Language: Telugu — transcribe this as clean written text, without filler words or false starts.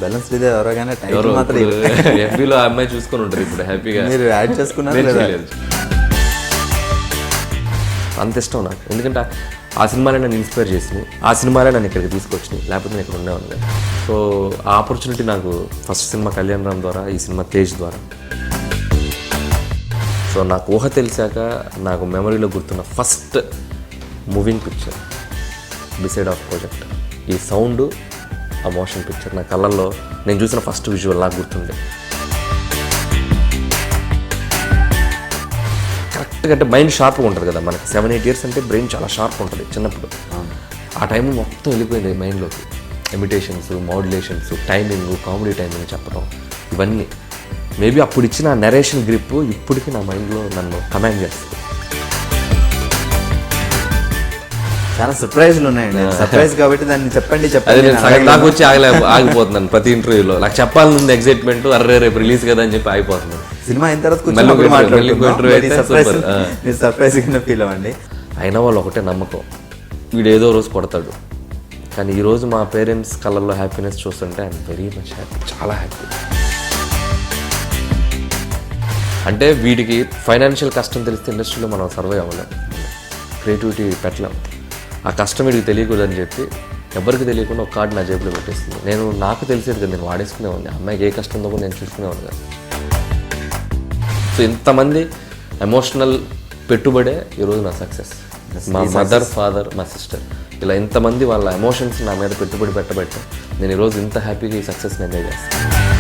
బ్యాలెన్స్ ఇదే ఎవరోగానే టైటిల్ మాత్రం ఎఫ్బీలో ఆ అమ్మాయి చూసుకొని ఉంటారు ఇప్పుడు హ్యాపీగా. మీరు యాడ్ చేసుకున్నారు నేను లేదా? చేయలేదు. అంత ఇష్టం నాకు, ఎందుకంటే ఆ సినిమాలే నన్ను ఇన్స్పైర్ చేసినాయి, ఆ సినిమాలే నన్ను ఇక్కడికి తీసుకొచ్చినాయి, లేకపోతే నేను ఇక్కడ ఉండేవాడిని కదా. సో ఆ ఆపర్చునిటీ నాకు ఫస్ట్ సినిమా కళ్యాణ్ రామ్ ద్వారా, ఈ సినిమా తేజ్ ద్వారా. సో నాకు ఊహ తెలిసాక నాకు మెమరీలో గుర్తున్న first moving picture beside of project. ఈ సౌండ్, ఆ మోషన్ పిక్చర్ నా కళ్ళల్లో నేను చూసిన ఫస్ట్ విజువల్ నాకు గుర్తుంది. కరెక్ట్గా అంటే మైండ్ షార్ప్గా ఉంటుంది కదా మనకి, 7-8 years అంటే బ్రెయిన్ చాలా షార్ప్ ఉంటుంది చిన్నప్పుడు. ఆ టైం మొత్తం వెళ్ళిపోయింది మైండ్లోకి. Imitations, modulations, timing, comedy timing చెప్పడం, ఇవన్నీ మేబీ అప్పుడు ఇచ్చిన నరేషన్ గ్రిప్ ఇప్పటికీ నా మైండ్లో నన్ను కమాండ్ చేస్తుంది. చాలా సర్ప్రైజ్లు ఉన్నాయండి. సర్ప్రైజ్ కాబట్టి దాన్ని చెప్పండి అదే చెప్పండి. నేను సగం దాకా వచ్చి ఆగిపోతున్నాను ప్రతి ఇంటర్వ్యూలో. నాకు చెప్పాలనుంది ఎగ్జైట్మెంట్, అర్రే రేపు రిలీజ్ కదా అని చెప్పి ఆగిపోతున్నాను. సినిమా అయిన తర్వాత మళ్ళీ ఇంకో interview అయితే మీరు సర్ప్రైజ్ కింద ఫీల్ అవ్వండి. అయినా వాళ్ళు ఒకటే నమ్మకం, వీడు ఏదో రోజు కొడతాడు. కానీ ఈరోజు మా పేరెంట్స్ కళ్ళల్లో హ్యాపీనెస్ చూస్తుంటే ఐఎమ్ వెరీ మచ్ హ్యాపీ, చాలా హ్యాపీ. అంటే వీడికి ఫైనాన్షియల్ కష్టం తెలిస్తే ఇండస్ట్రీలో మనం సర్వైవ్ అవ్వలేం, క్రియేటివిటీ పెట్టలేం. ఆ కష్టం వీడికి తెలియకూడదని చెప్పి ఎవరికి తెలియకుండా ఒక కార్డు నా జేబులో పెట్టేస్తుంది. నేను నాకు తెలిసేది కదా, నేను వాడేసుకునేవాడిని. అమ్మాయికి ఏ కష్టం ఉందో కూడా నేను చూసుకునేవాడిని కదా. సో ఇంతమంది ఎమోషనల్ పెట్టుబడే ఈరోజు నా సక్సెస్. మా మదర్, ఫాదర్, మా సిస్టర్, ఇలా ఇంతమంది వాళ్ళ ఎమోషన్స్ నా మీద పెట్టుబడి పెట్టబట్టే నేను ఈరోజు ఇంత హ్యాపీగా ఈ సక్సెస్ని ఎంజాయ్ చేస్తాను.